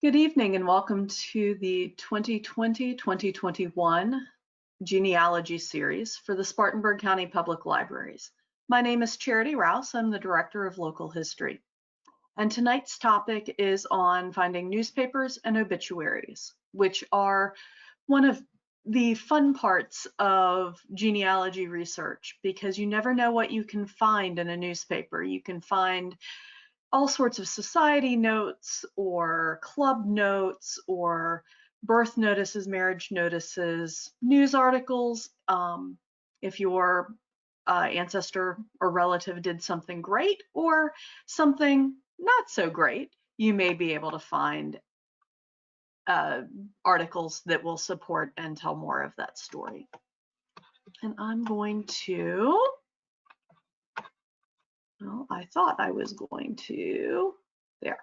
Good evening and welcome to the 2020-2021 Genealogy series for the Spartanburg County Public Libraries. My name is Charity Rouse. I'm the Director of Local History. And tonight's topic is on finding newspapers and obituaries, which are one of the fun parts of genealogy research because you never know what you can find in a newspaper. You can find all sorts of society notes or club notes or birth notices, marriage notices, news articles. If your ancestor or relative did something great or something not so great, you may be able to find articles that will support and tell more of that story. And I'm going to, well, I thought I was going to, there,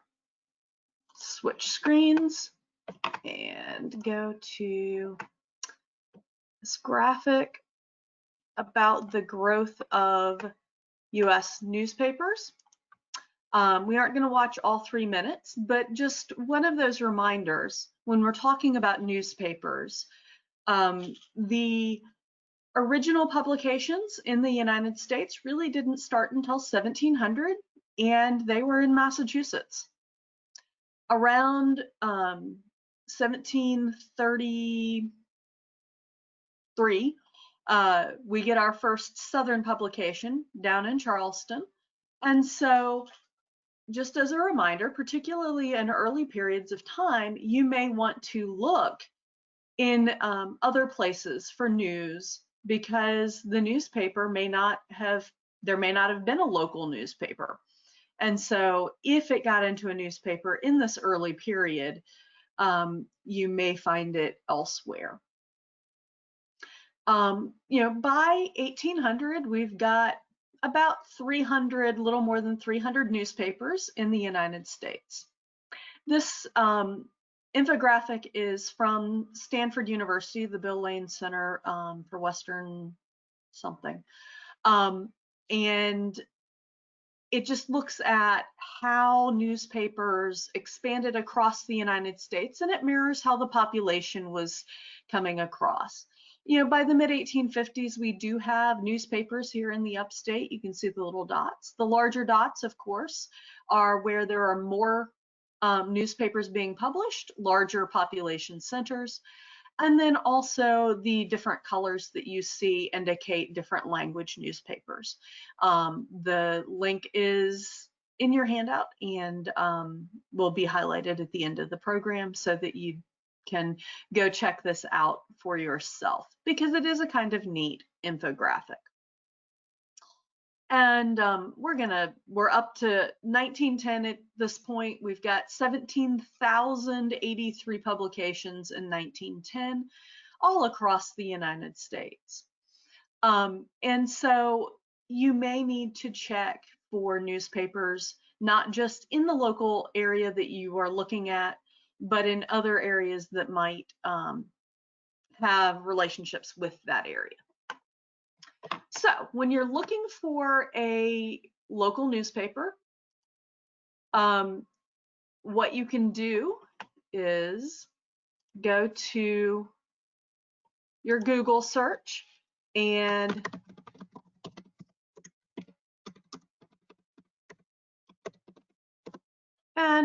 switch screens and go to this graphic about the growth of US newspapers. We aren't going to watch all 3 minutes, but just one of those reminders when we're talking about newspapers, the original publications in the United States really didn't start until 1700, and they were in Massachusetts. Around 1733, we get our first Southern publication down in Charleston. And so just as a reminder, particularly in early periods of time, you may want to look in other places for news because the newspaper may not have been a local newspaper. And so if it got into a newspaper in this early period, you may find it elsewhere. By 1800, we've got about 300, little more than 300 newspapers in the United States. This infographic is from Stanford University, the Bill Lane Center for Western something. And it just looks at how newspapers expanded across the United States, and it mirrors how the population was coming across. By the mid-1850s, we do have newspapers here in the Upstate. You can see the little dots. The larger dots, of course, are where there are more newspapers being published, larger population centers. And then also the different colors that you see indicate different language newspapers. The link is in your handout and will be highlighted at the end of the program so that you can go check this out for yourself because it is a kind of neat infographic. And we're up to 1910 at this point. We've got 17,083 publications in 1910, all across the United States. And so you may need to check for newspapers, not just in the local area that you are looking at, but in other areas that might have relationships with that area. So when you're looking for a local newspaper, what you can do is go to your Google search and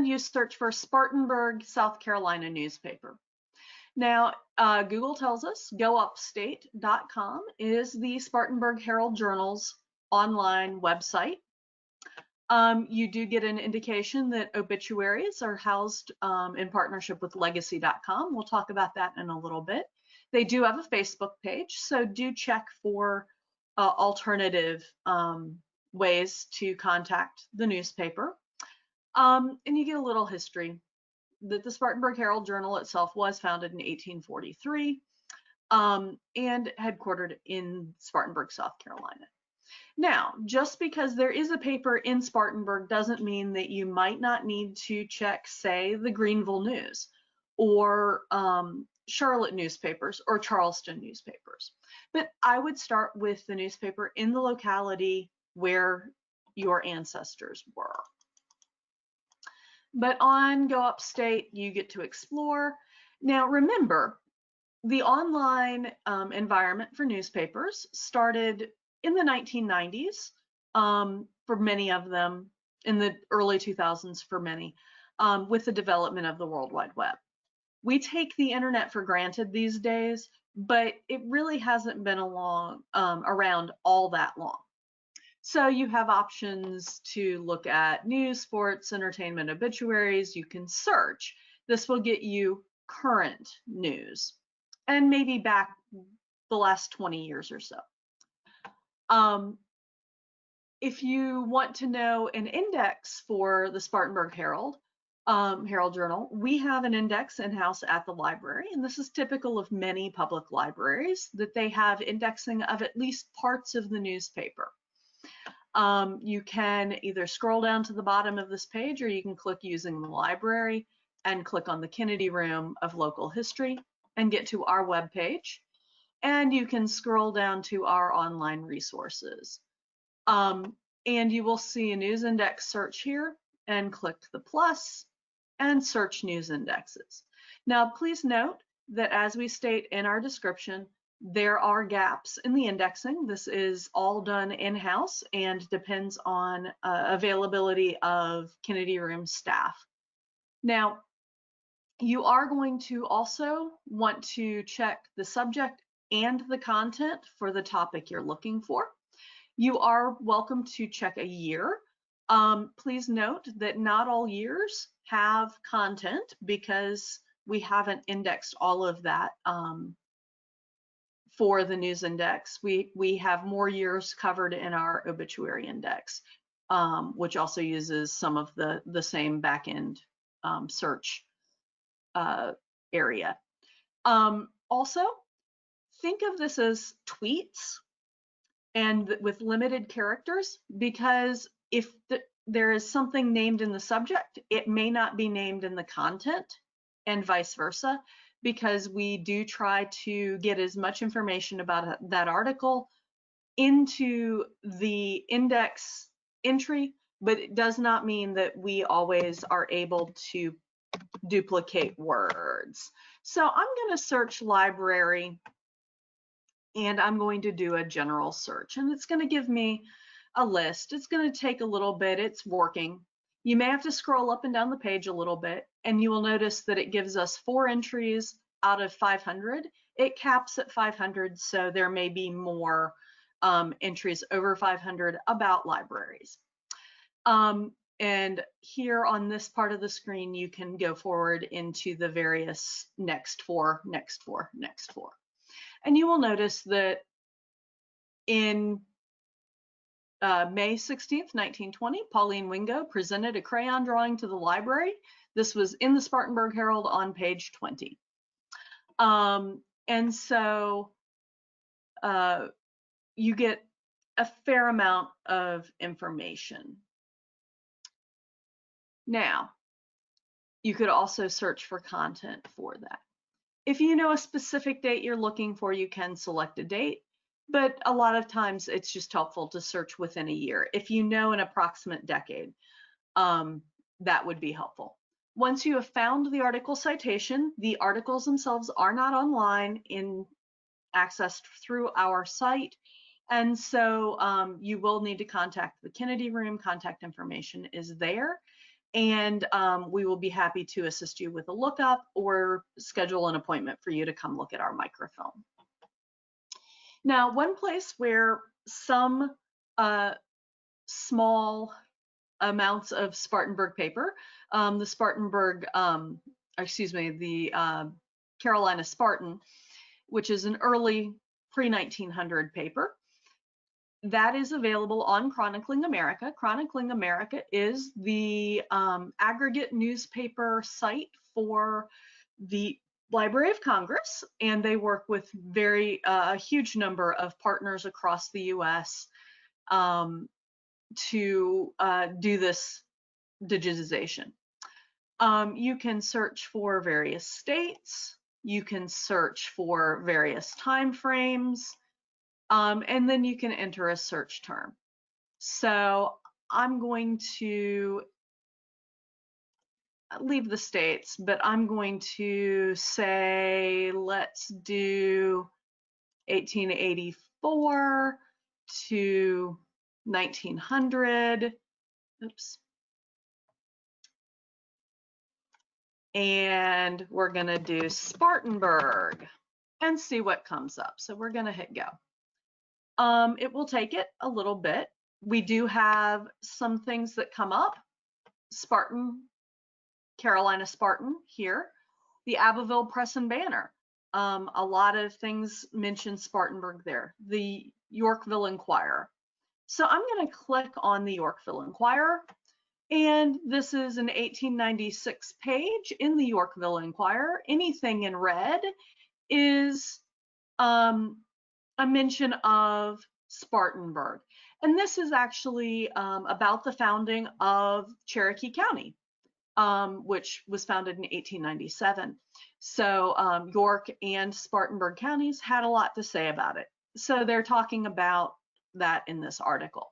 you search for Spartanburg, South Carolina newspaper. Now, Google tells us goupstate.com is the Spartanburg Herald Journal's online website. You do get an indication that obituaries are housed in partnership with Legacycom. We'll talk about that in a little bit. They do have a Facebook page, so do check for alternative ways to contact the newspaper. And you get a little history that the Spartanburg Herald Journal itself was founded in 1843 and headquartered in Spartanburg, South Carolina. Now, just because there is a paper in Spartanburg doesn't mean that you might not need to check, say, the Greenville News or Charlotte newspapers or Charleston newspapers. But I would start with the newspaper in the locality where your ancestors were. But on Go Upstate, you get to explore. Now, remember, the online environment for newspapers started in the 1990s, for many of them, in the early 2000s for many, with the development of the World Wide Web. We take the internet for granted these days, but it really hasn't been around all that long. So you have options to look at news, sports, entertainment, obituaries. You can search. This will get you current news and maybe back the last 20 years or so. If you want to know an index for the Spartanburg Herald Journal, we have an index in-house at the library, and this is typical of many public libraries, that they have indexing of at least parts of the newspaper. You can either scroll down to the bottom of this page, or you can click using the library and click on the Kennedy Room of Local History and get to our webpage. And you can scroll down to our online resources. And you will see a news index search here, and click the plus and search news indexes. Now, please note that as we state in our description, there are gaps in the indexing. This is all done in-house and depends on availability of Kennedy Room staff. Now, you are going to also want to check the subject and the content for the topic you're looking for. You are welcome to check a year. Please note that not all years have content because we haven't indexed all of that for the news index. We have more years covered in our obituary index, which also uses some of the same back-end search area. Also, think of this as tweets and with limited characters, because if there is something named in the subject, it may not be named in the content, and vice versa, because we do try to get as much information about that article into the index entry, but it does not mean that we always are able to duplicate words. So I'm going to search library, and I'm going to do a general search, and it's going to give me a list. It's going to take a little bit. It's working. You may have to scroll up and down the page a little bit, and you will notice that it gives us 4 entries out of 500. It caps at 500, so there may be more entries over 500 about libraries. And here on this part of the screen, you can go forward into the various next four. And you will notice that in May 16th, 1920, Pauline Wingo presented a crayon drawing to the library. This was in the Spartanburg Herald on page 20. And so you get a fair amount of information. Now, you could also search for content for that. If you know a specific date you're looking for, you can select a date, but a lot of times it's just helpful to search within a year. If you know an approximate decade, that would be helpful. Once you have found the article citation, the articles themselves are not online accessed through our site. And so you will need to contact the Kennedy Room. Contact information is there. And we will be happy to assist you with a lookup or schedule an appointment for you to come look at our microfilm. Now, one place where some small amounts of Spartanburg paper, the Carolina Spartan, which is an early pre-1900 paper, that is available on Chronicling America. Chronicling America is the aggregate newspaper site for the Library of Congress, and they work with a huge number of partners across the U.S. To do this digitization. You can search for various states. You can search for various time frames. And then you can enter a search term. So I'm going to leave the states, but I'm going to say, let's do 1884 to 1900. Oops. And we're going to do Spartanburg and see what comes up. So we're going to hit go. It will take it a little bit. We do have some things that come up. Spartan, Carolina Spartan here. The Abbeville Press and Banner. A lot of things mention Spartanburg there. The Yorkville Inquirer. So I'm going to click on the Yorkville Inquirer. And this is an 1896 page in the Yorkville Inquirer. Anything in red is a mention of Spartanburg. And this is actually about the founding of Cherokee County, which was founded in 1897. So York and Spartanburg counties had a lot to say about it. So they're talking about that in this article.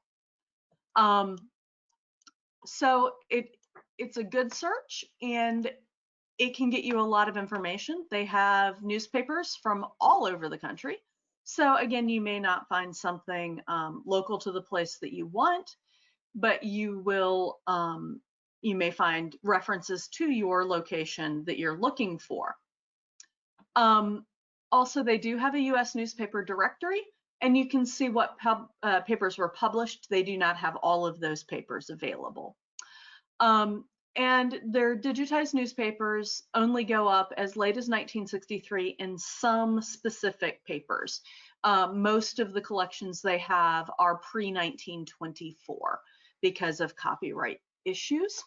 So it's a good search, and it can get you a lot of information. They have newspapers from all over the country. So again, you may not find something local to the place that you want, but you will, you may find references to your location that you're looking for. Also, they do have a U.S. newspaper directory, and you can see what papers were published. They do not have all of those papers available. And their digitized newspapers only go up as late as 1963 in some specific papers. Most of the collections they have are pre-1924 because of copyright issues.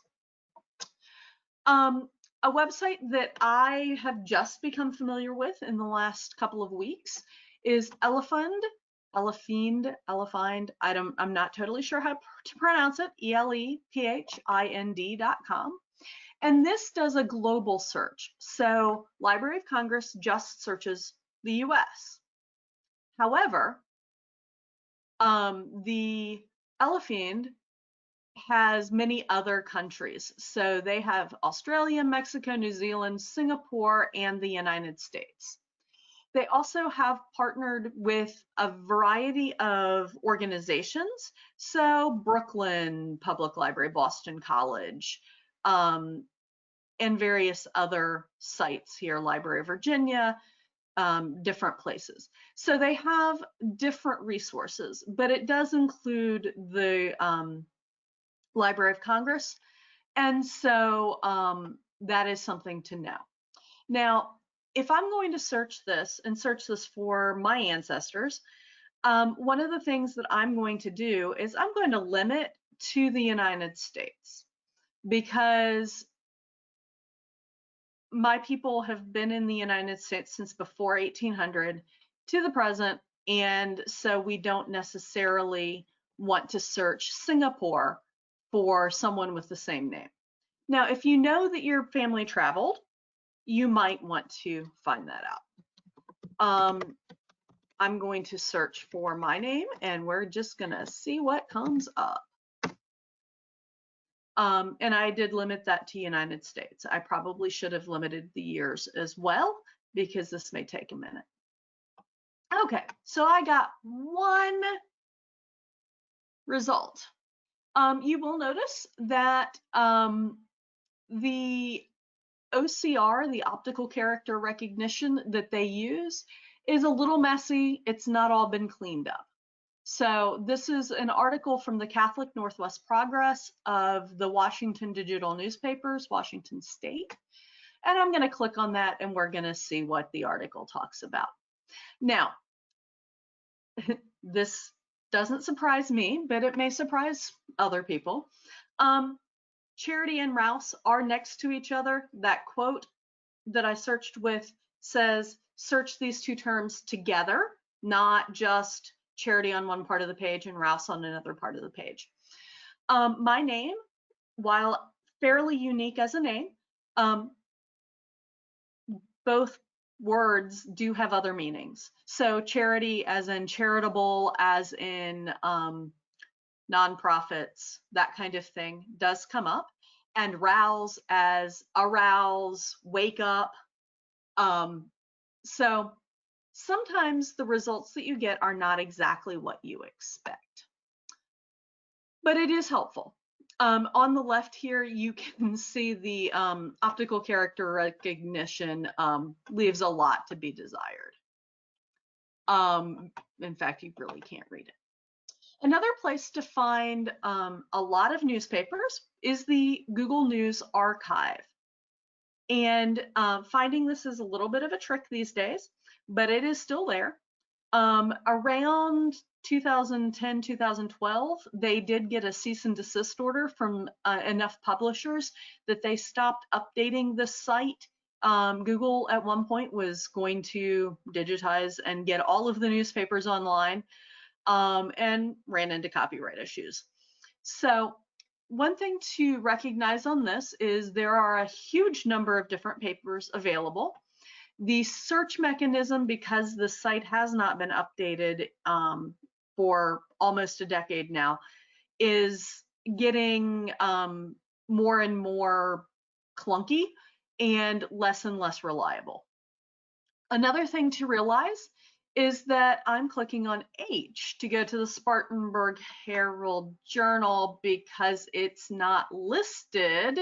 A website that I have just become familiar with in the last couple of weeks is Elefind. I'm not totally sure how to pronounce it, ELEPHIND.com. And this does a global search. So Library of Congress just searches the US. However, the Elefind has many other countries. So they have Australia, Mexico, New Zealand, Singapore, and the United States. They also have partnered with a variety of organizations. So Brooklyn Public Library, Boston College, and various other sites here, Library of Virginia, different places. So they have different resources, but it does include the Library of Congress. And so that is something to know. Now, if I'm going to search this and search this for my ancestors, one of the things that I'm going to do is I'm going to limit to the United States, because my people have been in the United States since before 1800 to the present, and so we don't necessarily want to search Singapore for someone with the same name. Now, if you know that your family traveled, you might want to find that out. I'm going to search for my name, and we're just gonna see what comes up. And I did limit that to United States. I probably should have limited the years as well, because this may take a minute. Okay, so I got one result. You will notice that the OCR, the optical character recognition that they use, is a little messy. It's not all been cleaned up. So this is an article from the Catholic Northwest Progress of the Washington Digital Newspapers, Washington State. And I'm going to click on that, and we're going to see what the article talks about. Now, this doesn't surprise me, but it may surprise other people. Charity and Rouse are next to each other. That quote that I searched with says, search these two terms together, not just Charity on one part of the page and Rouse on another part of the page. My name, while fairly unique as a name, both words do have other meanings. So charity as in charitable, as in nonprofits, that kind of thing does come up. and Rouse as arouse, wake up. So sometimes the results that you get are not exactly what you expect, but it is helpful. On the left here, you can see the optical character recognition leaves a lot to be desired. In fact, you really can't read it. Another place to find a lot of newspapers is the Google News Archive. And finding this is a little bit of a trick these days, but it is still there. Around 2010, 2012, they did get a cease and desist order from enough publishers that they stopped updating the site. Google at one point was going to digitize and get all of the newspapers online, and ran into copyright issues. So one thing to recognize on this is there are a huge number of different papers available. The search mechanism, because the site has not been updated for almost a decade now, is getting more and more clunky and less reliable. Another thing to realize is that I'm clicking on H to go to the Spartanburg Herald Journal because it's not listed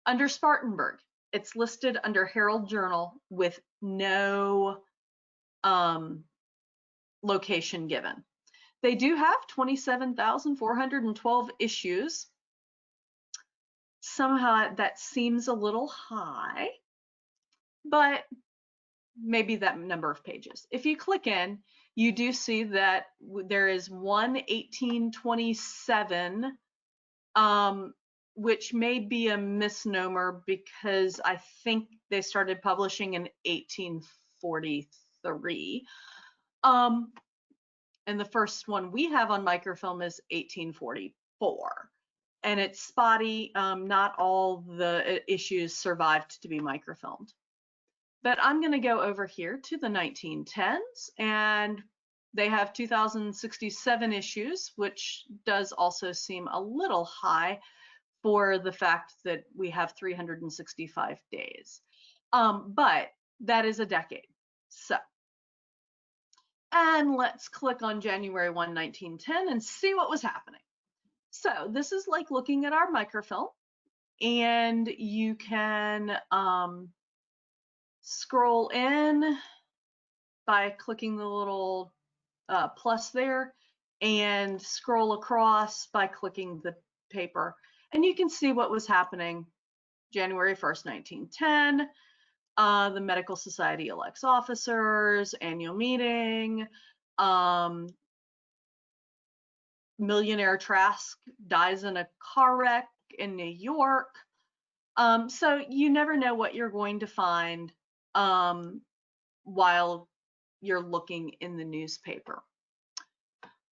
under Spartanburg. It's listed under Herald Journal with no location given. They do have 27,412 issues. Somehow that seems a little high, but maybe that number of pages. If you click in, you do see that there is one 1827, which may be a misnomer because I think they started publishing in 1843. And the first one we have on microfilm is 1844. And it's spotty. Not all the issues survived to be microfilmed. But I'm going to go over here to the 1910s, and they have 2,067 issues, which does also seem a little high for the fact that we have 365 days. But that is a decade. So, and let's click on January 1, 1910 and see what was happening. So this is like looking at our microfilm, and you can scroll in by clicking the little plus there, and scroll across by clicking the paper. And you can see what was happening January 1st, 1910. The Medical Society elects officers, annual meeting, millionaire Trask dies in a car wreck in New York. So you never know what you're going to find while you're looking in the newspaper.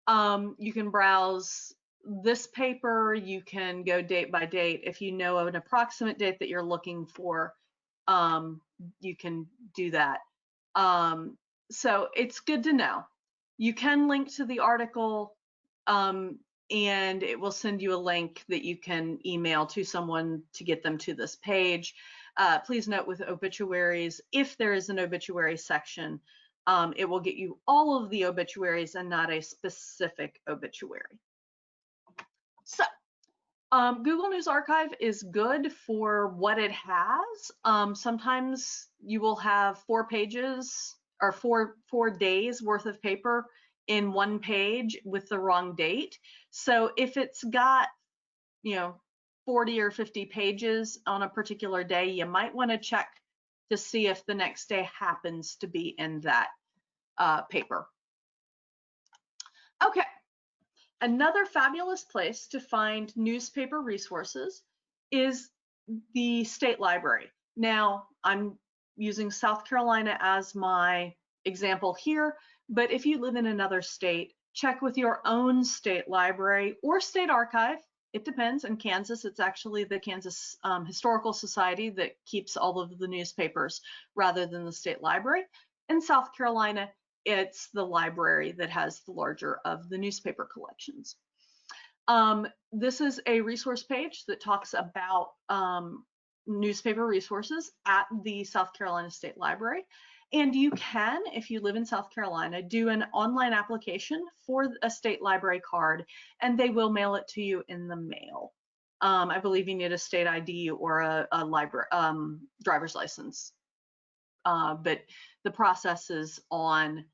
You can browse this paper, you can go date by date. If you know an approximate date that you're looking for, you can do that. So it's good to know. You can link to the article, and it will send you a link that you can email to someone to get them to this page. Please note with obituaries, if there is an obituary section, it will get you all of the obituaries and not a specific obituary. So Google News Archive is good for what it has. Sometimes you will have 4 pages or four days worth of paper in one page with the wrong date. So if it's got, 40 or 50 pages on a particular day, you might want to check to see if the next day happens to be in that paper. Okay, another fabulous place to find newspaper resources is the state library. Now, I'm using South Carolina as my example here, but if you live in another state, check with your own state library or state archive. It depends. In Kansas, it's actually the Kansas Historical Society that keeps all of the newspapers rather than the state library. In South Carolina, it's the library that has the larger of the newspaper collections. This is a resource page that talks about newspaper resources at the South Carolina State Library. And you can, if you live in South Carolina, do an online application for a state library card, and they will mail it to you in the mail. I believe you need a state ID or a library driver's license, but the process is on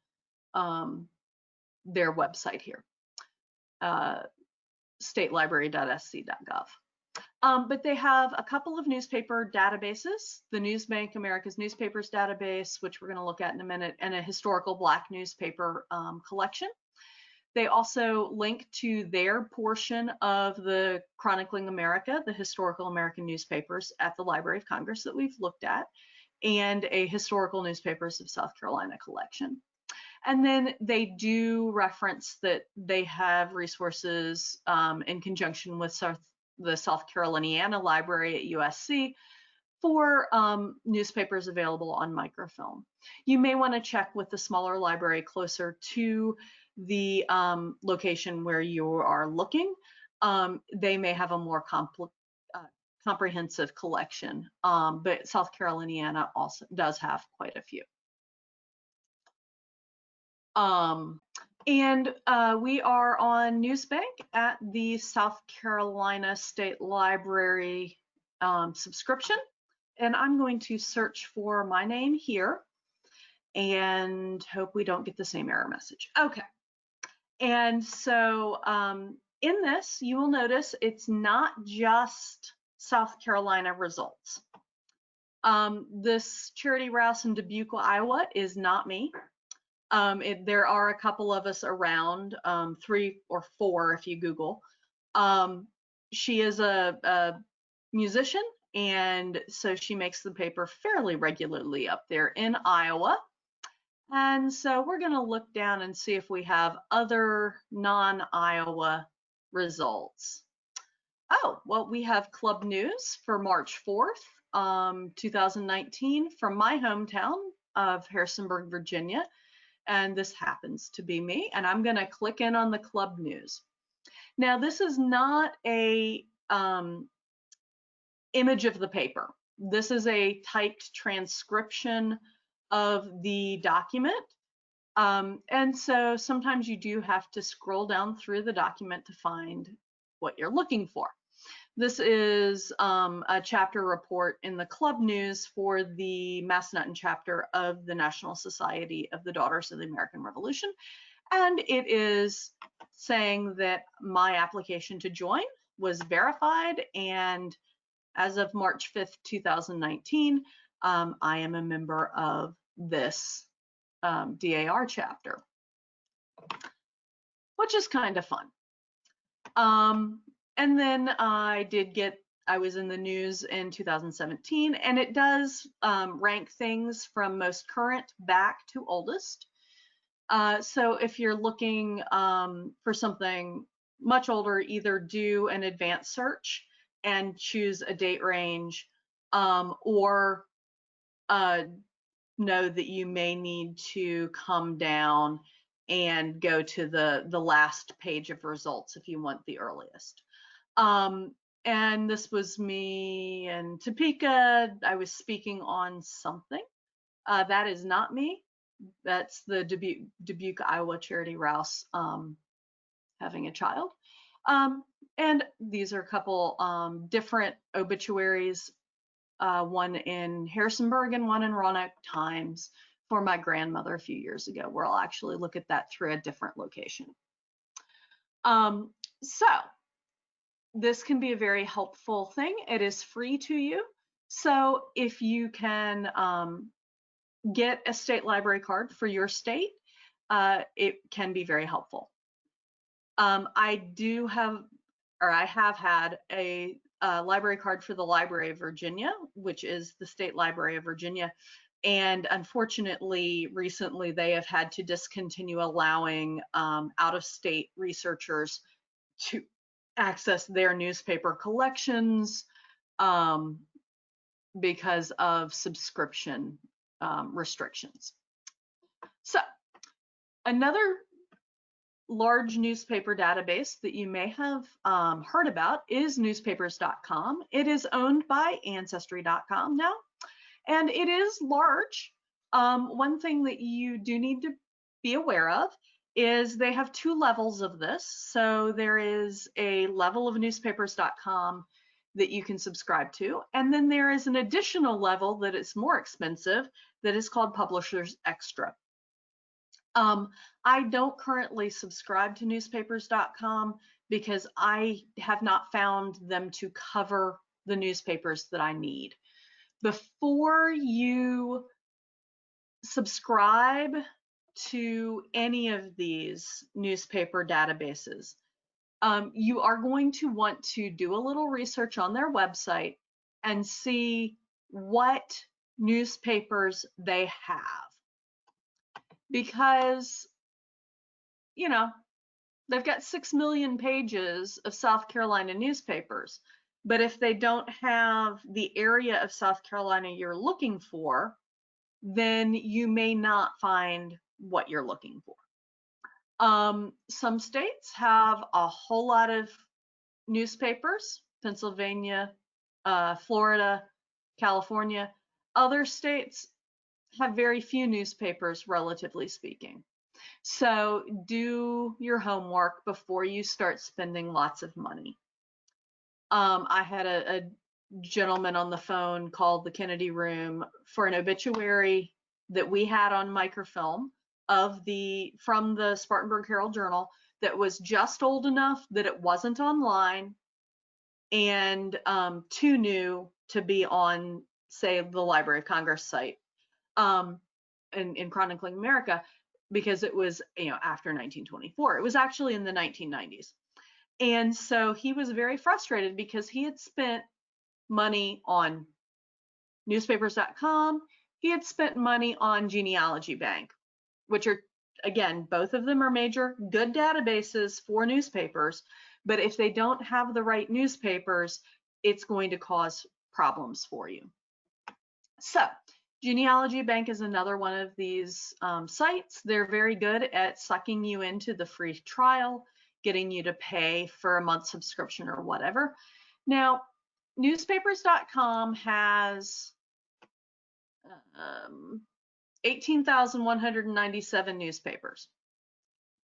their website here, statelibrary.sc.gov. But they have a couple of newspaper databases, the Newsbank, America's Newspapers database, which we're going to look at in a minute, and a historical Black newspaper collection. They also link to their portion of the Chronicling America, the historical American newspapers at the Library of Congress that we've looked at, and a historical newspapers of South Carolina collection. And then they do reference that they have resources in conjunction with the South Caroliniana Library at USC for newspapers available on microfilm. You may want to check with the smaller library closer to the location where you are looking. They may have a more comprehensive collection, but South Caroliniana also does have quite a few. And we are on Newsbank at the South Carolina State Library subscription. And I'm going to search for my name here and hope we don't get the same error message. Okay. And so in this, you will notice it's not just South Carolina results. This Charity Rouse in Dubuque, Iowa is not me. There are a couple of us around, 3 or 4 if you Google. She is a musician, and so she makes the paper fairly regularly up there in Iowa. And so we're going to look down and see if we have other non-Iowa results. Oh, well, we have Club News for March 4th, 2019 from my hometown of Harrisonburg, Virginia. And this happens to be me, and I'm going to click in on the Club News. Now, this is not a image of the paper. This is a typed transcription of the document. And so sometimes you do have to scroll down through the document to find what you're looking for. This is a chapter report in the Club News for the Massanutten chapter of the National Society of the Daughters of the American Revolution. And it is saying that my application to join was verified, and as of March 5th, 2019, I am a member of this DAR chapter, which is kind of fun. And then I was in the news in 2017, and it does rank things from most current back to oldest. So if you're looking for something much older, either do an advanced search and choose a date range, or know that you may need to come down and go to the last page of results if you want the earliest. And this was me in Topeka. I was speaking on something. That is not me. That's the Dubuque, Iowa Charity Rouse having a child. And these are a couple different obituaries, one in Harrisonburg and one in Roanoke Times for my grandmother a few years ago, where I'll actually look at that through a different location. So this can be a very helpful thing. It is free to you. So if you can get a state library card for your state, it can be very helpful. I have had a library card for the Library of Virginia, which is the State Library of Virginia. And unfortunately, recently they have had to discontinue allowing out-of-state researchers to access their newspaper collections because of subscription restrictions. So another large newspaper database that you may have heard about is Newspaperscom. It is owned by Ancestry.com now, and it is large. One thing that you do need to be aware of is they have two levels of this. So there is a level of Newspapers.com that you can subscribe to, and then there is an additional level that is more expensive that is called Publishers Extra. I don't currently subscribe to Newspapers.com because I have not found them to cover the newspapers that I need. Before you subscribe to any of these newspaper databases, you are going to want to do a little research on their website and see what newspapers they have. Because, you know, they've got 6 million pages of South Carolina newspapers, but if they don't have the area of South Carolina you're looking for, then you may not find what you're looking for. Some states have a whole lot of newspapers, Pennsylvania, Florida, California. Other states have very few newspapers, relatively speaking. So do your homework before you start spending lots of money. I had a gentleman on the phone called the Kennedy Room for an obituary that we had on microfilm from the Spartanburg Herald Journal that was just old enough that it wasn't online and too new to be on, say, the Library of Congress site in Chronicling America, because it was, after 1924. It was actually in the 1990s. And so he was very frustrated because he had spent money on Newspapers.com. He had spent money on Genealogy Bank, which are, again, both of them are major, good databases for newspapers. But if they don't have the right newspapers, it's going to cause problems for you. So Genealogy Bank is another one of these sites. They're very good at sucking you into the free trial, getting you to pay for a month subscription or whatever. Now, Newspapers.com has 18,197 newspapers.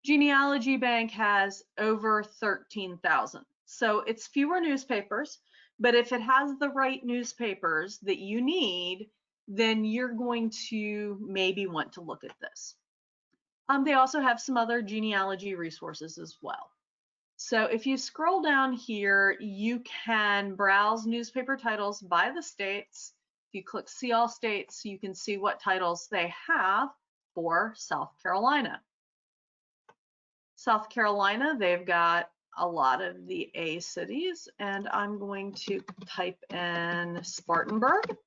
Genealogy Bank has over 13,000. So it's fewer newspapers, but if it has the right newspapers that you need, then you're going to maybe want to look at this. They also have some other genealogy resources as well. So if you scroll down here, you can browse newspaper titles by the states. If you click See All States, you can see what titles they have for South Carolina. South Carolina, they've got a lot of the A cities, and I'm going to type in Spartanburg.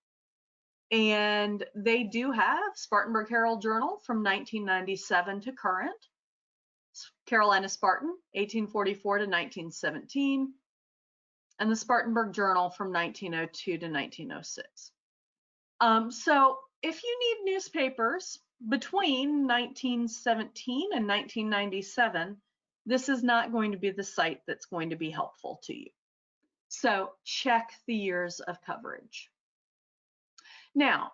And they do have Spartanburg Herald Journal from 1997 to current, Carolina Spartan, 1844 to 1917, and the Spartanburg Journal from 1902 to 1906. So if you need newspapers between 1917 and 1997, this is not going to be the site that's going to be helpful to you. So check the years of coverage. Now,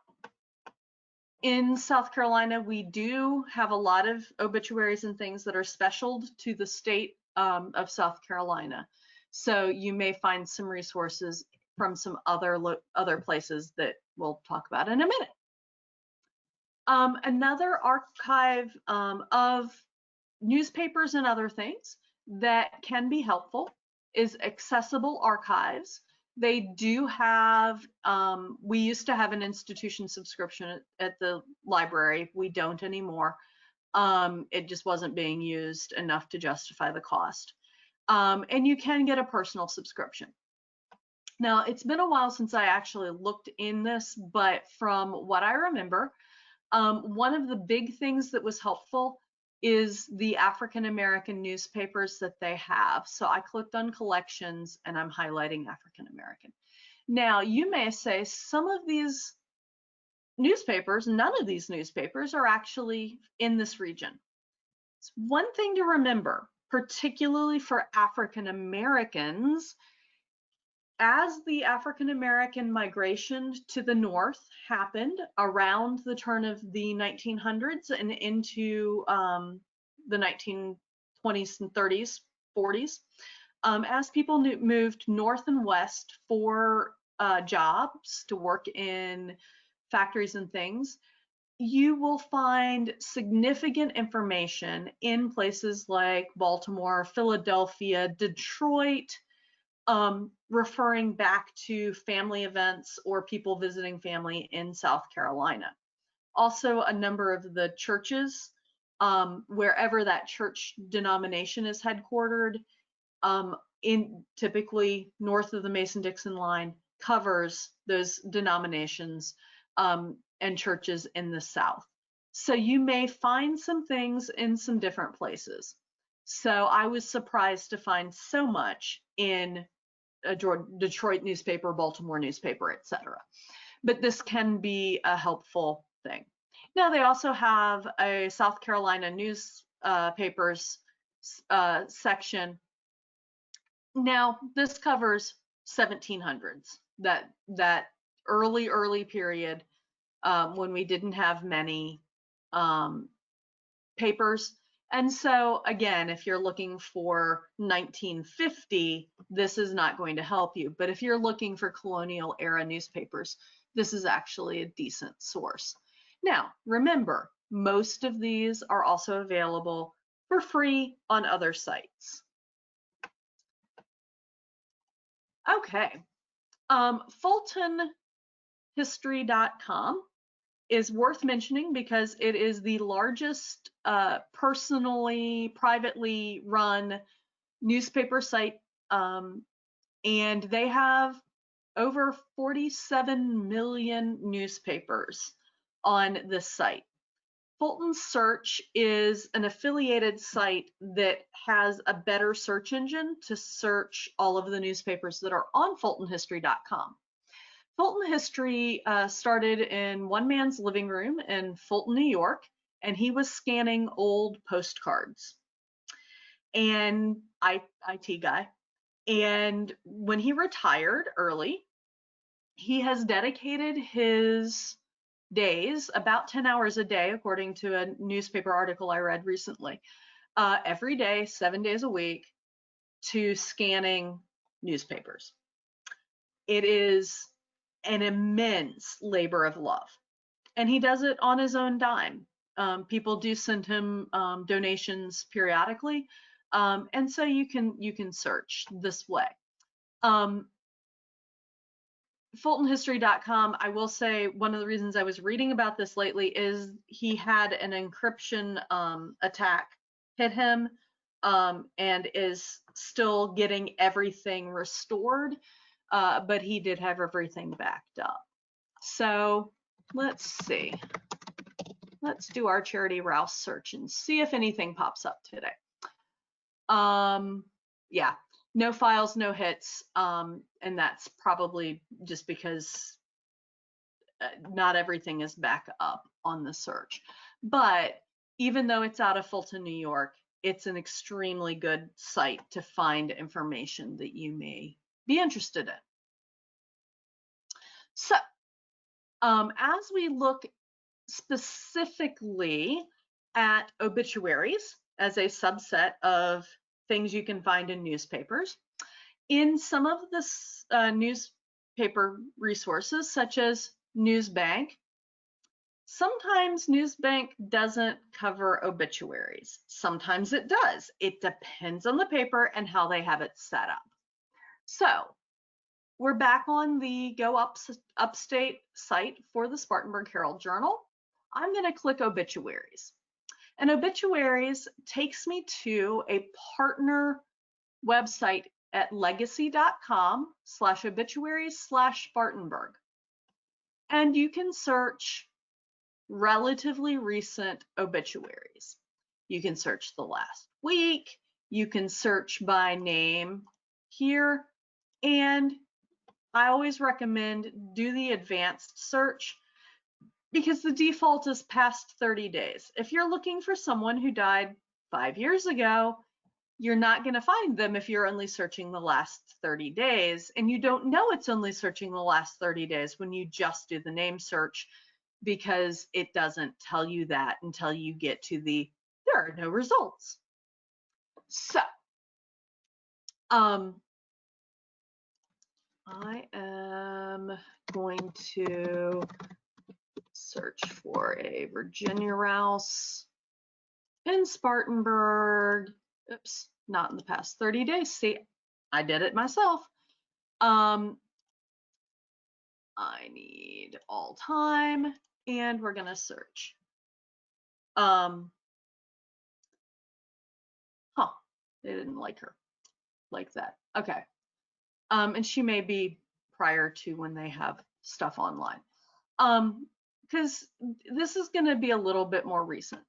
in South Carolina, we do have a lot of obituaries and things that are special to the state of South Carolina. So you may find some resources from some other places that we'll talk about in a minute. Another archive of newspapers and other things that can be helpful is Accessible Archives. They do have, we used to have an institution subscription at the library. We don't anymore. It just wasn't being used enough to justify the cost. And you can get a personal subscription. Now, it's been a while since I actually looked in this, but from what I remember, one of the big things that was helpful is the African American newspapers that they have. So I clicked on collections and I'm highlighting African American. Now you may say some of these newspapers, none of these newspapers are actually in this region. It's one thing to remember, particularly for African Americans, as the African American migration to the north happened around the turn of the 1900s and into the 1920s and 30s, 40s, as people moved north and west for jobs to work in factories and things, you will find significant information in places like Baltimore, Philadelphia, Detroit, referring back to family events or people visiting family in South Carolina. Also, a number of the churches, wherever that church denomination is headquartered, in typically north of the Mason-Dixon line, covers those denominations and churches in the South. So you may find some things in some different places. So I was surprised to find so much in a Detroit newspaper, Baltimore newspaper, etc. But this can be a helpful thing. Now they also have a South Carolina newspapers section. Now this covers 1700s, that early period when we didn't have many papers. And so again, if you're looking for 1950, this is not going to help you. But if you're looking for colonial era newspapers, this is actually a decent source. Now, remember, most of these are also available for free on other sites. Okay, FultonHistory.com is worth mentioning because it is the largest privately run newspaper site, and they have over 47 million newspapers on this site. Fulton Search is an affiliated site that has a better search engine to search all of the newspapers that are on FultonHistory.com. Fulton History started in one man's living room in Fulton, New York, and he was scanning old postcards. And IT guy. And when he retired early, he has dedicated his days, about 10 hours a day, according to a newspaper article I read recently, every day, 7 days a week, to scanning newspapers. It is an immense labor of love, and he does it on his own dime. People do send him donations periodically, and so you can search this way. FultonHistory.com, I will say one of the reasons I was reading about this lately is he had an encryption attack hit him, and is still getting everything restored, but he did have everything backed up. So let's see. Let's do our charity Rouse search and see if anything pops up today. Yeah, no files, no hits, and that's probably just because not everything is back up on the search. But even though it's out of Fulton, New York, it's an extremely good site to find information that you may be interested in. So, as we look specifically at obituaries as a subset of things you can find in newspapers, in some of the newspaper resources, such as Newsbank, sometimes Newsbank doesn't cover obituaries. Sometimes it does. It depends on the paper and how they have it set up. So we're back on the Upstate site for the Spartanburg Herald-Journal. I'm going to click obituaries. And obituaries takes me to a partner website at legacy.com/obituaries/Spartanburg. And you can search relatively recent obituaries. You can search the last week, you can search by name here, and I always recommend do the advanced search because the default is past 30 days. If you're looking for someone who died 5 years ago, you're not going to find them if you're only searching the last 30 days. And you don't know it's only searching the last 30 days when you just do the name search, because it doesn't tell you that until you get to the there are no results. So I am going to search for a Virginia Rouse in Spartanburg. Oops, not in the past 30 days. See, I did it myself. I need all time, and we're gonna search. They didn't like her like that. Okay. And she may be prior to when they have stuff online. Because this is going to be a little bit more recent.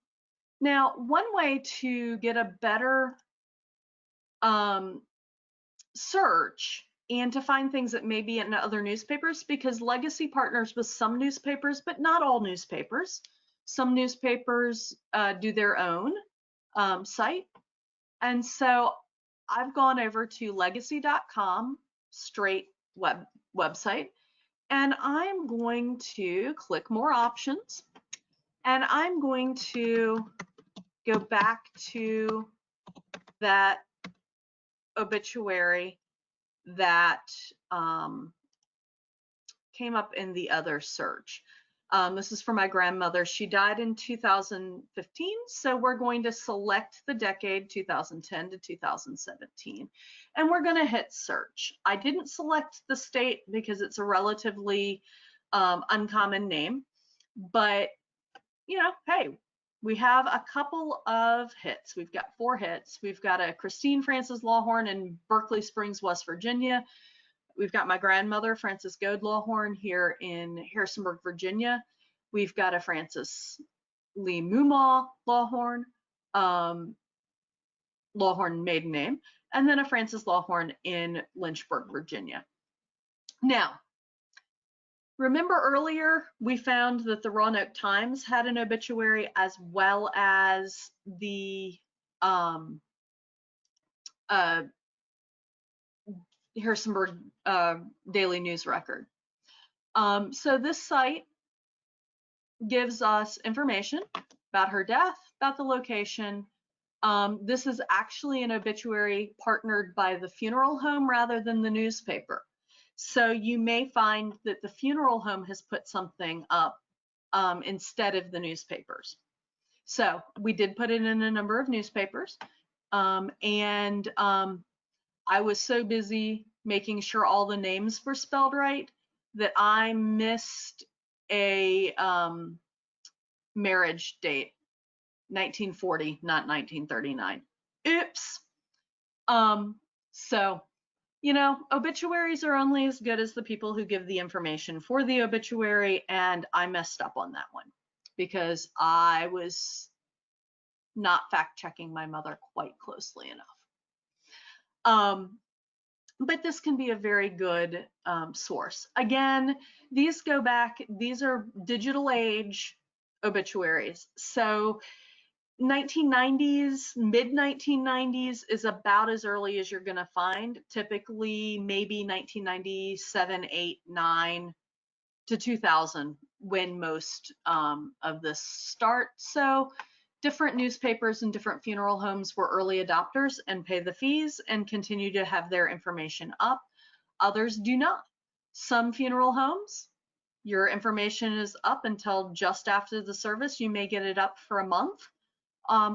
Now, one way to get a better search and to find things that may be in other newspapers, because Legacy partners with some newspapers, but not all newspapers. Some newspapers do their own site. And so I've gone over to legacy.com straight website, and I'm going to click more options, and I'm going to go back to that obituary that came up in the other search. This is for my grandmother. She died in 2015, so we're going to select the decade 2010 to 2017, and we're going to hit search. I didn't select the state because it's a relatively uncommon name, but you know, hey, we have a couple of hits. We've got 4 hits. We've got a Christine Frances Lawhorn in Berkeley Springs, West Virginia. We've got my grandmother, Frances Goad Lawhorn, here in Harrisonburg, Virginia. We've got a Frances Lee Mumaw Lawhorn, Lawhorn maiden name, and then a Frances Lawhorn in Lynchburg, Virginia. Now, remember earlier we found that the Roanoke Times had an obituary, as well as the Harrisonburg Daily News Record. So this site gives us information about her death, about the location. This is actually an obituary partnered by the funeral home rather than the newspaper. So you may find that the funeral home has put something up instead of the newspapers. So we did put it in a number of newspapers, and I was so busy making sure all the names were spelled right that I missed a marriage date, 1940, not 1939. Oops. So, you know, obituaries are only as good as the people who give the information for the obituary, and I messed up on that one because I was not fact-checking my mother quite closely enough. But this can be a very good source. Again, these go back, these are digital age obituaries. So 1990s, mid 1990s is about as early as you're going to find. Typically, maybe 1997, 8, 9 to 2000 when most of this start. So different newspapers and different funeral homes were early adopters and pay the fees and continue to have their information up. Others do not. Some funeral homes, your information is up until just after the service. You may get it up for a month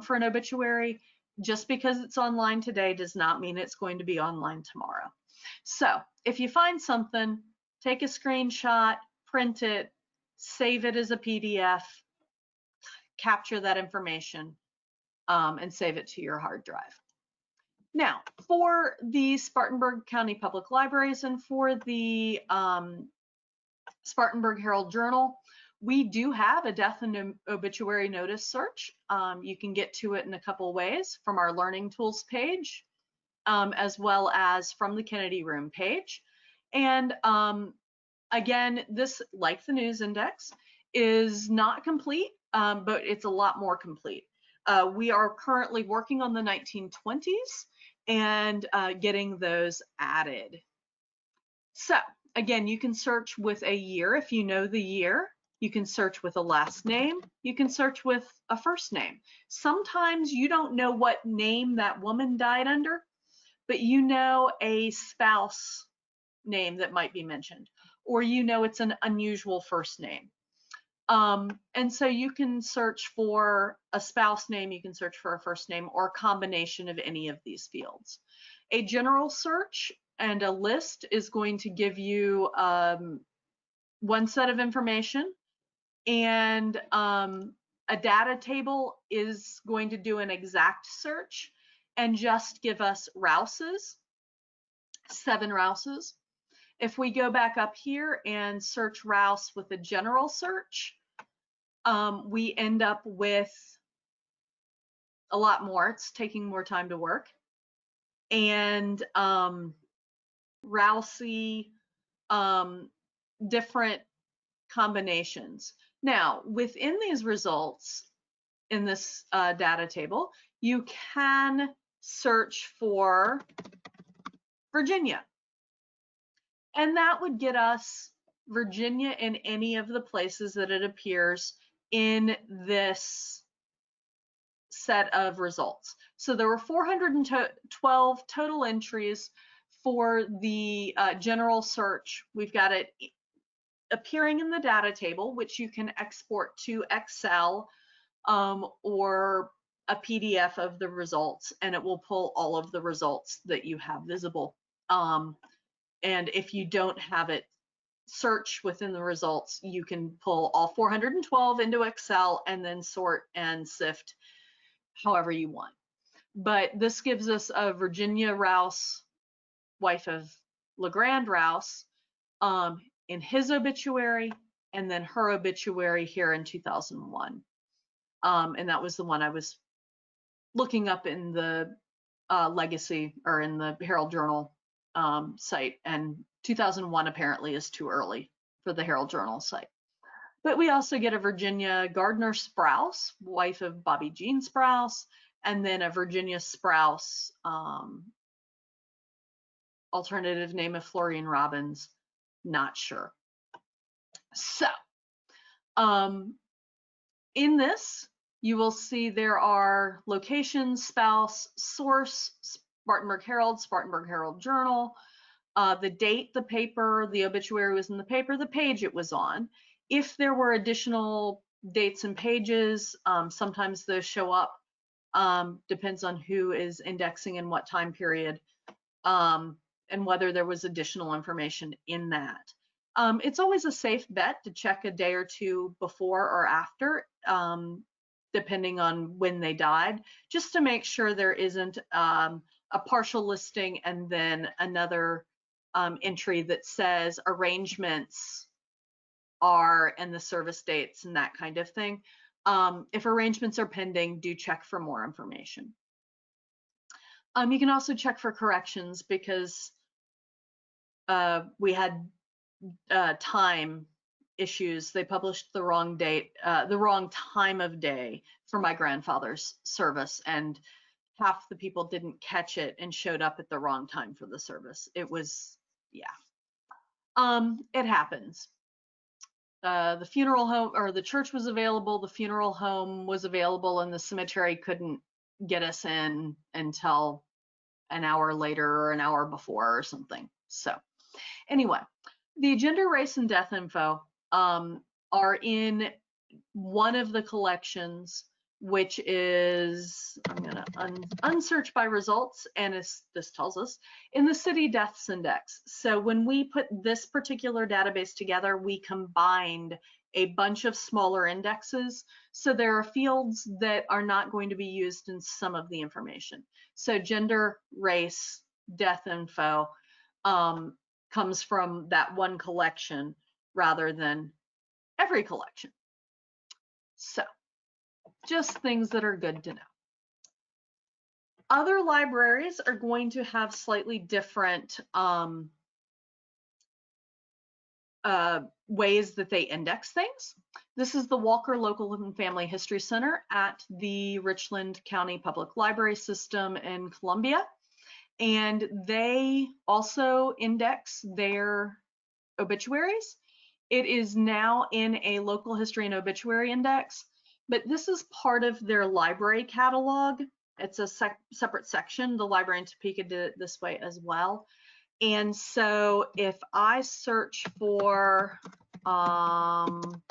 for an obituary. Just because it's online today does not mean it's going to be online tomorrow. So if you find something, take a screenshot, print it, save it as a PDF, capture that information, and save it to your hard drive. Now, for the Spartanburg County Public Libraries and for the Spartanburg Herald Journal, we do have a death and obituary notice search. You can get to it in a couple ways, from our Learning Tools page, as well as from the Kennedy Room page. And again, this, like the News Index, is not complete, but it's a lot more complete. We are currently working on the 1920s and getting those added. So again, you can search with a year if you know the year. You can search with a last name. You can search with a first name. Sometimes you don't know what name that woman died under, but you know a spouse name that might be mentioned, or you know it's an unusual first name. And so you can search for a spouse name, you can search for a first name, or a combination of any of these fields. A general search and a list is going to give you one set of information, and a data table is going to do an exact search and just give us Rouses, 7 Rouses. If we go back up here and search Rouse with a general search, we end up with a lot more. It's taking more time to work. And Rousey, different combinations. Now, within these results in this data table, you can search for Virginia. And that would get us Virginia in any of the places that it appears in this set of results. So there were 412 total entries for the general search. We've got it appearing in the data table, which you can export to Excel or a PDF of the results, and it will pull all of the results that you have visible. And if you don't have it search within the results, you can pull all 412 into Excel and then sort and sift however you want. But this gives us a Virginia Rouse, wife of LeGrand Rouse, in his obituary, and then her obituary here in 2001. And that was the one I was looking up in the Legacy, or in the Herald Journal site, and 2001 apparently is too early for the Herald Journal site. But we also get a Virginia Gardner Sprouse, wife of Bobby Jean Sprouse, and then a Virginia Sprouse, alternative name of Florian Robbins, not sure. So in this, you will see there are location, spouse, source, Spartanburg Herald, Spartanburg Herald Journal, the date the paper, the obituary was in the paper, the page it was on. If there were additional dates and pages, sometimes those show up, depends on who is indexing in what time period, and whether there was additional information in that. It's always a safe bet to check a day or two before or after, depending on when they died, just to make sure there isn't a partial listing and then another entry that says arrangements are, and the service dates and that kind of thing. If arrangements are pending, do check for more information. You can also check for corrections, because we had time issues. They published the wrong date, the wrong time of day for my grandfather's service, and half the people didn't catch it and showed up at the wrong time for the service. It was, yeah. It happens. The funeral home, or the church was available, the funeral home was available, and the cemetery couldn't get us in until an hour later or an hour before or something. So anyway, the gender, race, and death info are in one of the collections, which is, I'm going to unsearch by results, and this tells us, in the City Deaths Index. So when we put this particular database together, we combined a bunch of smaller indexes. So there are fields that are not going to be used in some of the information. So gender, race, death info comes from that one collection rather than every collection. So just things that are good to know. Other libraries are going to have slightly different ways that they index things. This is the Walker Local and Family History Center at the Richland County Public Library System in Columbia. And they also index their obituaries. It is now in a local history and obituary index, but this is part of their library catalog. It's a separate section. The library in Topeka did it this way as well. And so if I search for John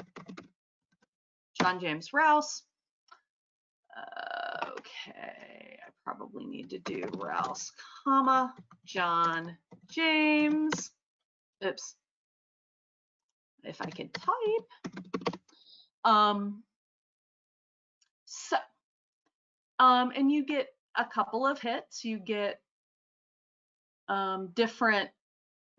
James Rouse, okay, I probably need to do Rouse, comma, John James, oops, if I could type. And you get a couple of hits. You get different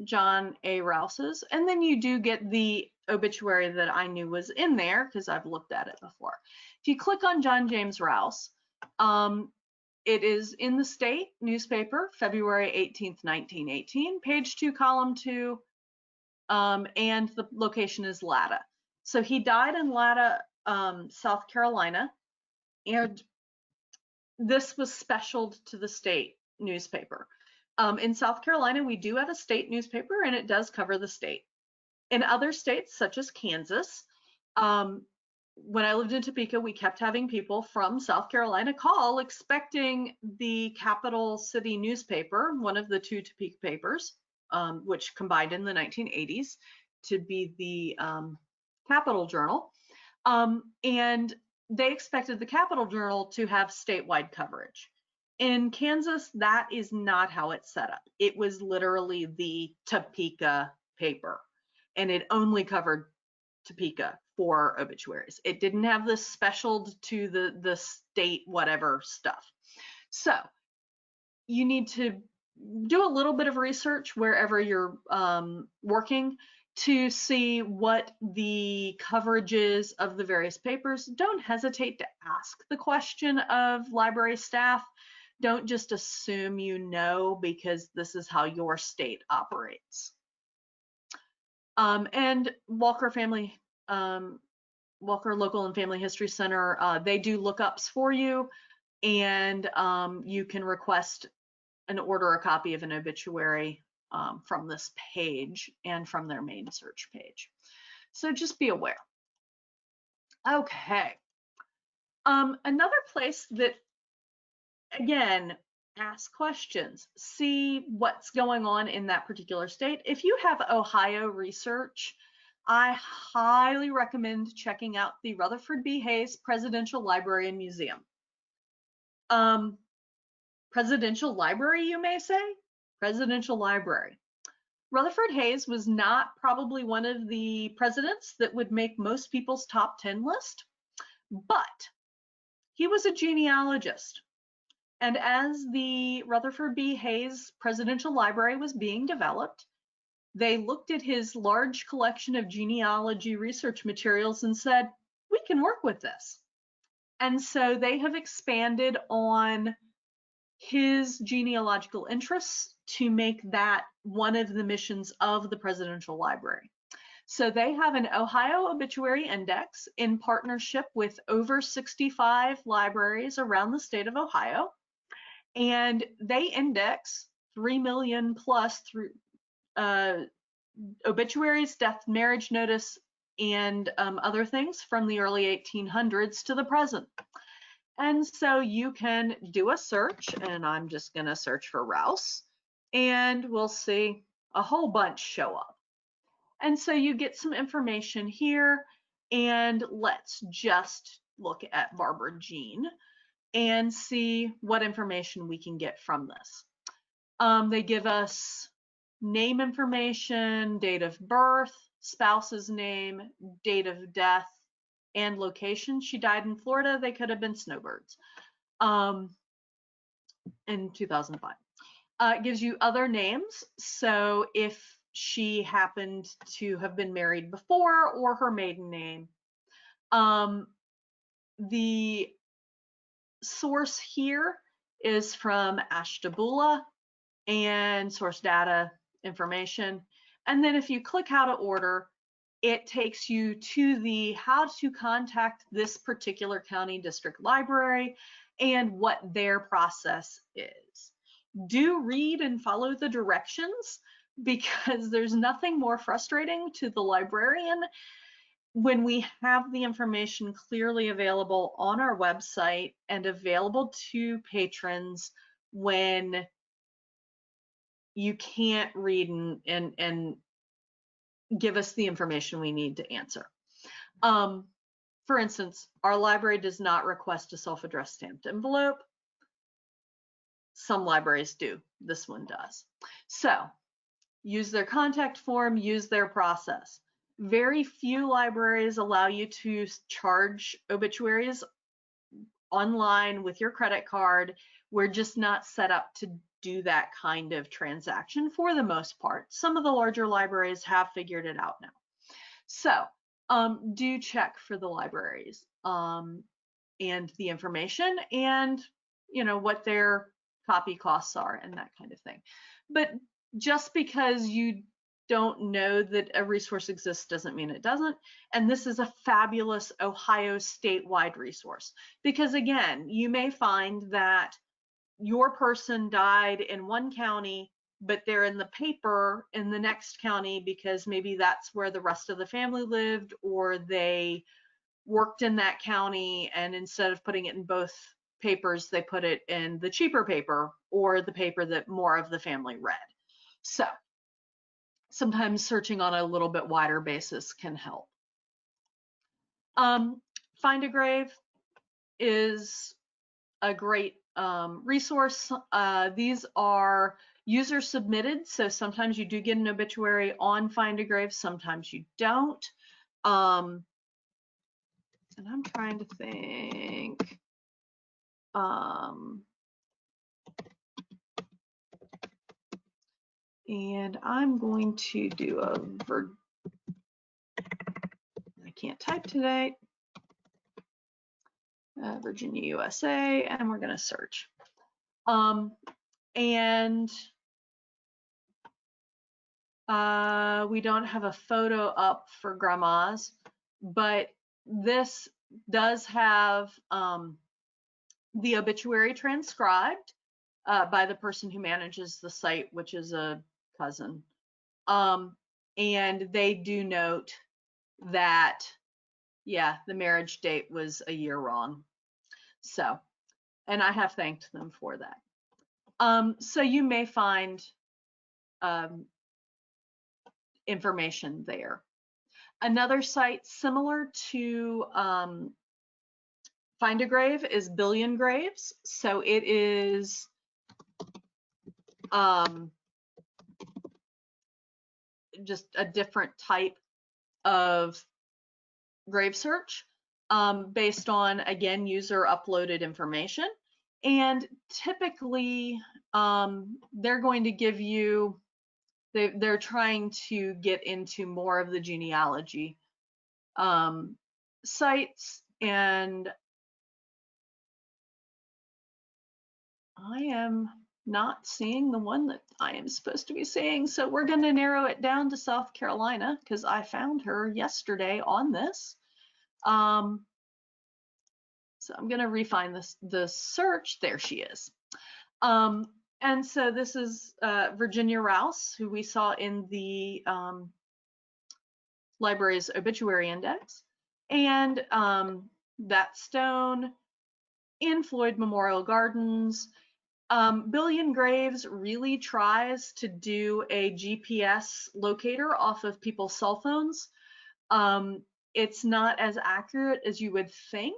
John A. Rouses, and then you do get the obituary that I knew was in there because I've looked at it before. If you click on John James Rouse, it is in the state newspaper, February 18th, 1918, page 2, column 2, and the location is Latta. So he died in Latta, South Carolina, and this was specialed to the state newspaper. In South Carolina, we do have a state newspaper, and it does cover the state. In other states, such as Kansas, when I lived in Topeka, we kept having people from South Carolina call expecting the capital city newspaper, one of the two Topeka papers, which combined in the 1980s to be the Capital Journal. And they expected the Capital Journal to have statewide coverage. In Kansas, that is not how it's set up. It was literally the Topeka paper, and it only covered Topeka for obituaries. It didn't have this specialed to the state whatever stuff. So you need to do a little bit of research wherever you're working to see what the coverage is of the various papers. Don't hesitate to ask the question of library staff. Don't just assume you know, because this is how your state operates. And Walker Local and Family History Center, they do lookups for you, and you can request and order a copy of an obituary from this page and from their main search page. So just be aware. Okay. Another place that, again, ask questions, see what's going on in that particular state. If you have Ohio research, I highly recommend checking out the Rutherford B. Hayes Presidential Library and Museum. Presidential Library, you may say? Presidential Library. Rutherford Hayes was not probably one of the presidents that would make most people's top 10 list, but he was a genealogist. And as the Rutherford B. Hayes Presidential Library was being developed, they looked at his large collection of genealogy research materials and said, we can work with this. And so they have expanded on his genealogical interests to make that one of the missions of the Presidential Library. So they have an Ohio Obituary Index in partnership with over 65 libraries around the state of Ohio. And they index 3 million plus through obituaries, death, marriage notice, and other things from the early 1800s to the present. And so you can do a search, and I'm just going to search for Rouse, and we'll see a whole bunch show up. And so you get some information here, and let's just look at Barbara Jean and see what information we can get from this. They give us name information, date of birth, spouse's name, date of death, and location. She died in Florida. They could have been snowbirds in 2005. It gives you other names. So if she happened to have been married before, or her maiden name. The source here is from Ashtabula and source data information. And then if you click how to order, it takes you to the how to contact this particular county district library and what their process is. Do read and follow the directions, because there's nothing more frustrating to the librarian when we have the information clearly available on our website and available to patrons when you can't read and give us the information we need to answer. For instance, our library does not request a self-addressed stamped envelope. Some libraries do. This one does. So use their contact form, use their process. Very few libraries allow you to charge obituaries online with your credit card. We're just not set up to do that kind of transaction for the most part. Some of the larger libraries have figured it out now. So do check for the libraries and the information, and what their copy costs are and that kind of thing. But just because you don't know that a resource exists doesn't mean it doesn't. And this is a fabulous Ohio statewide resource, because again, you may find that your person died in one county, but they're in the paper in the next county because maybe that's where the rest of the family lived, or they worked in that county, and instead of putting it in both papers, they put it in the cheaper paper or the paper that more of the family read. So sometimes searching on a little bit wider basis can help. Find a Grave is a great resource. These are user submitted, so sometimes you do get an obituary on Find a Grave, sometimes you don't. And I'm trying to think. And I'm going to do I can't type today. Virginia, USA, and we're going to search. And we don't have a photo up for grandmas, but this does have the obituary transcribed by the person who manages the site, which is a cousin. And they do note that, yeah, the marriage date was a year wrong. So, and I have thanked them for that. So you may find information there. Another site similar to Find a Grave is BillionGraves. So it is just a different type of grave search based on, again, user uploaded information. And typically they're going to give you, they're trying to get into more of the genealogy sites, and I am not seeing the one that I am supposed to be seeing. So we're going to narrow it down to South Carolina because I found her yesterday on this. So I'm going to refine the search. There she is. And so this is Virginia Rouse, who we saw in the library's obituary index, and that stone in Floyd Memorial Gardens. BillionGraves really tries to do a GPS locator off of people's cell phones. It's not as accurate as you would think.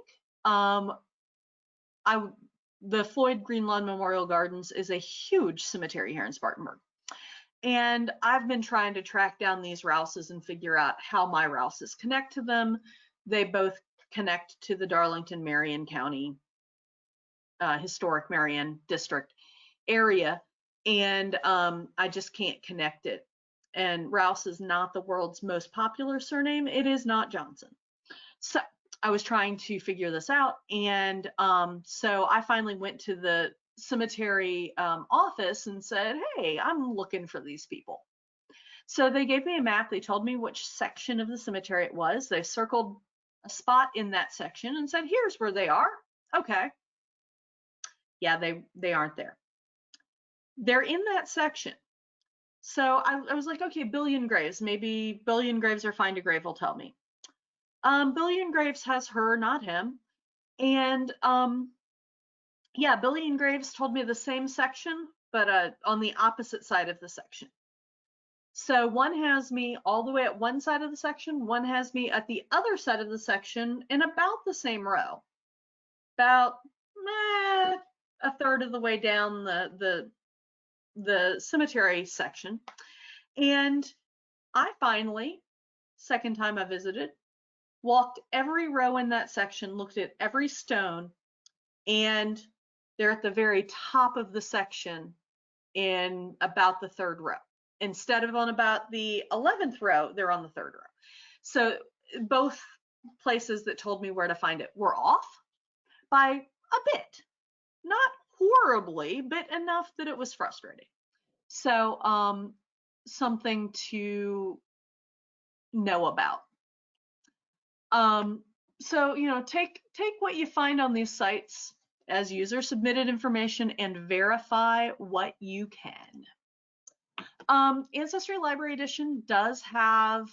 The Floyd Green Lawn Memorial Gardens is a huge cemetery here in Spartanburg. And I've been trying to track down these Rouses and figure out how my Rouses connect to them. They both connect to the Darlington, Marion County, historic Marion district area. And I just can't connect it. And Rouse is not the world's most popular surname. It is not Johnson. So I was trying to figure this out, and so I finally went to the cemetery office and said, hey, I'm looking for these people. So they gave me a map. They told me which section of the cemetery it was. They circled a spot in that section and said, here's where they are. Okay. Yeah, they aren't there. They're in that section. So I was like, okay, BillionGraves, maybe BillionGraves or Find a Grave will tell me. BillionGraves has her, not him. And yeah, BillionGraves told me the same section, but on the opposite side of the section. So one has me all the way at one side of the section, one has me at the other side of the section in about the same row, about a third of the way down the cemetery section. And I finally, second time I visited, walked every row in that section, looked at every stone, and they're at the very top of the section in about the third row. Instead of on about the 11th row, they're on the third row. So both places that told me where to find it were off by a bit. Not horribly, but enough that it was frustrating. So something to know about. So, you know, take what you find on these sites as user submitted information and verify what you can. Ancestry Library Edition does have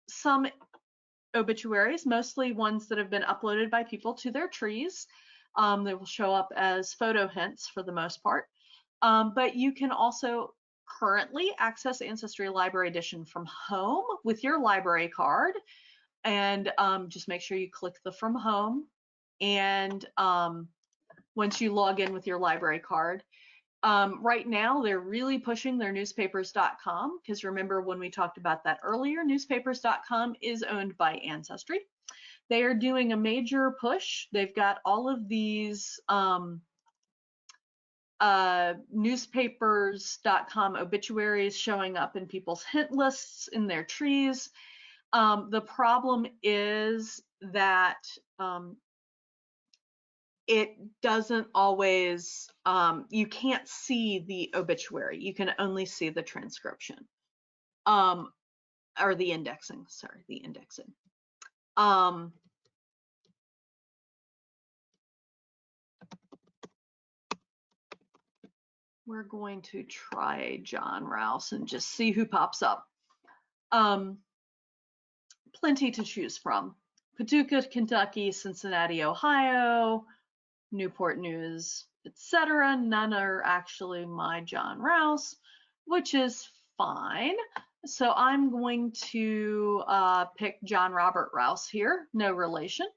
some obituaries, mostly ones that have been uploaded by people to their trees. They will show up as photo hints for the most part. But you can also currently access Ancestry Library Edition from home with your library card. And just make sure you click the from home. And once you log in with your library card, right now they're really pushing their Newspaperscom, because remember when we talked about that earlier, Newspaperscom is owned by Ancestry. They are doing a major push. They've got all of these Newspaperscom obituaries showing up in people's hint lists in their trees. The problem is that it doesn't always, you can't see the obituary. You can only see the transcription, or the indexing, sorry, the indexing. We're going to try John Rouse and just see who pops up. Plenty to choose from. Paducah, Kentucky, Cincinnati, Ohio, Newport News, etc. None are actually my John Rouse, which is fine. So I'm going to pick John Robert Rouse here, no relation,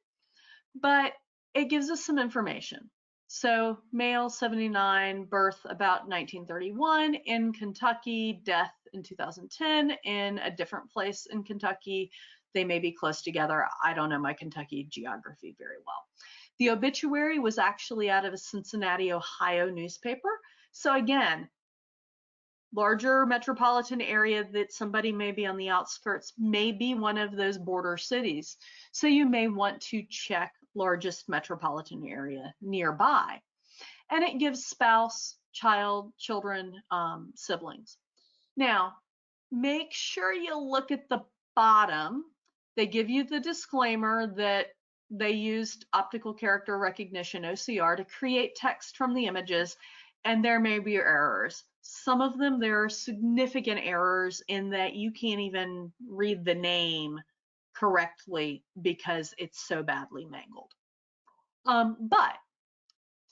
but it gives us some information. So male, 79, birth about 1931 in Kentucky, death in 2010 in a different place in Kentucky. They may be close together. I don't know my Kentucky geography very well. The obituary was actually out of a Cincinnati, Ohio newspaper. So again, larger metropolitan area that somebody may be on the outskirts, may be one of those border cities. So you may want to check largest metropolitan area nearby. And it gives spouse, child, children, siblings. Now, make sure you look at the bottom. They give you the disclaimer that they used optical character recognition, OCR, to create text from the images, and there may be errors. Some of them, there are significant errors in that you can't even read the name correctly because it's so badly mangled. But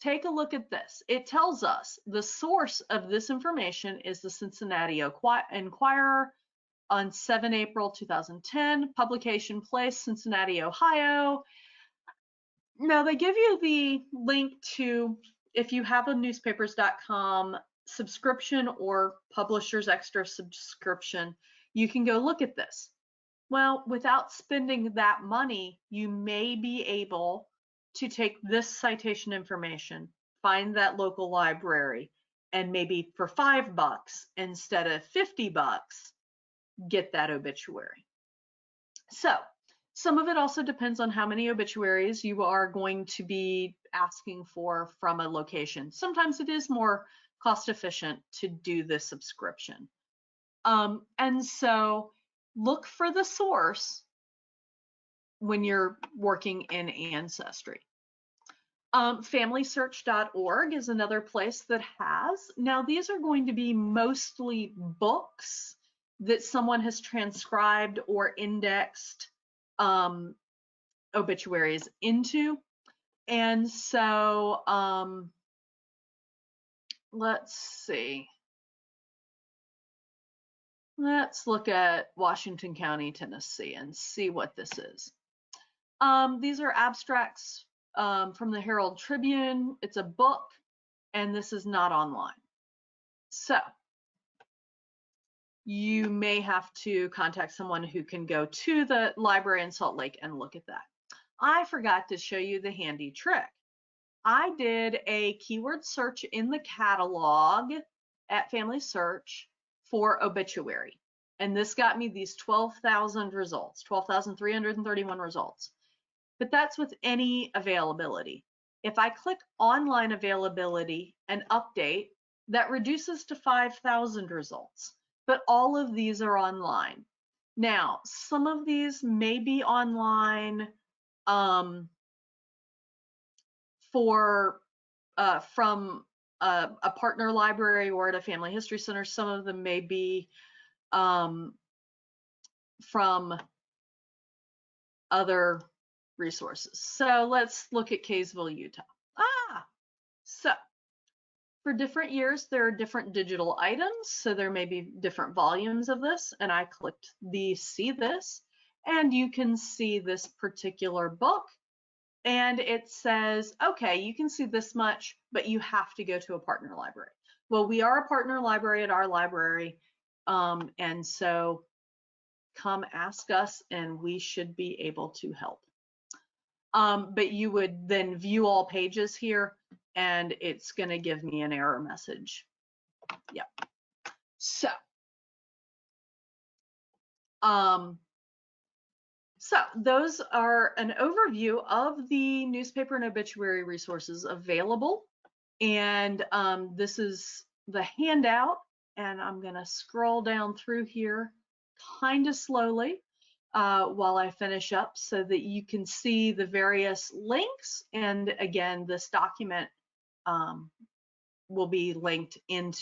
take a look at this. It tells us the source of this information is the Cincinnati Enquirer on 7 April 2010, publication place, Cincinnati, Ohio. Now they give you the link to, if you have a newspapers.com subscription or Publishers Extra subscription, you can go look at this. Well, without spending that money, you may be able to take this citation information, find that local library, and maybe for $5 instead of $50, get that obituary. So some of it also depends on how many obituaries you are going to be asking for from a location. Sometimes it is more cost efficient to do the subscription. And so look for the source when you're working in Ancestry. FamilySearch.org is another place that has. Now, these are going to be mostly books that someone has transcribed or indexed obituaries into. And so let's see. Let's look at Washington County, Tennessee, and see what this is. These are abstracts from the Herald Tribune. It's a book, and this is not online. So you may have to contact someone who can go to the library in Salt Lake and look at that. I forgot to show you the handy trick. I did a keyword search in the catalog at Family Search for obituary, and this got me these 12,000 results, 12,331 results. But that's with any availability. If I click online availability and update, that reduces to 5,000 results, but all of these are online. Now, some of these may be online from a partner library or at a family history center. Some of them may be from other resources. So let's look at Kaysville, Utah. So for different years, there are different digital items. So there may be different volumes of this. And I clicked the see this, and you can see this particular book. And it says, okay, you can see this much, but you have to go to a partner library. Well, we are a partner library at our library. And so come ask us and we should be able to help. But you would then view all pages here and it's going to give me an error message. Yep. So, those are an overview of the newspaper and obituary resources available. And this is the handout, and I'm going to scroll down through here kind of slowly while I finish up so that you can see the various links. And again, this document will be linked in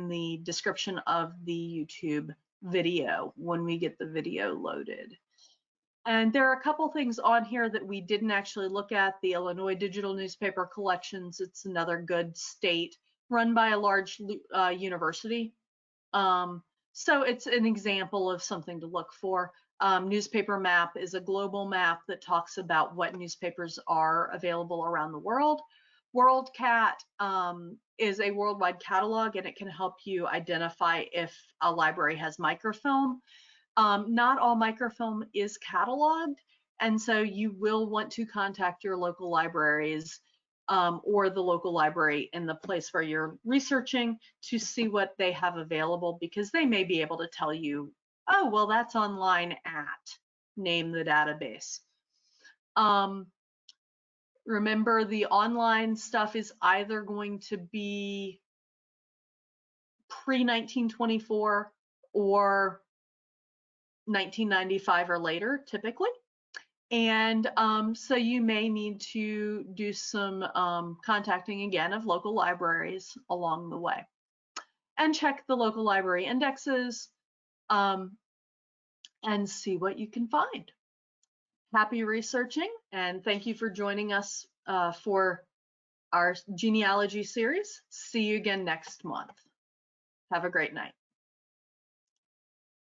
the description of the YouTube video when we get the video loaded. And there are a couple things on here that we didn't actually look at. The Illinois Digital Newspaper Collections, it's another good state run by a large university. So it's an example of something to look for. Newspaper Map is a global map that talks about what newspapers are available around the world. WorldCat is a worldwide catalog, and it can help you identify if a library has microfilm. Not all microfilm is cataloged, and so you will want to contact your local libraries or the local library in the place where you're researching to see what they have available, because they may be able to tell you, oh, well, that's online at, name the database. Remember, the online stuff is either going to be pre-1924 or 1995 or later, typically. And so you may need to do some contacting again of local libraries along the way. And check the local library indexes and see what you can find. Happy researching, and thank you for joining us for our genealogy series. See you again next month. Have a great night.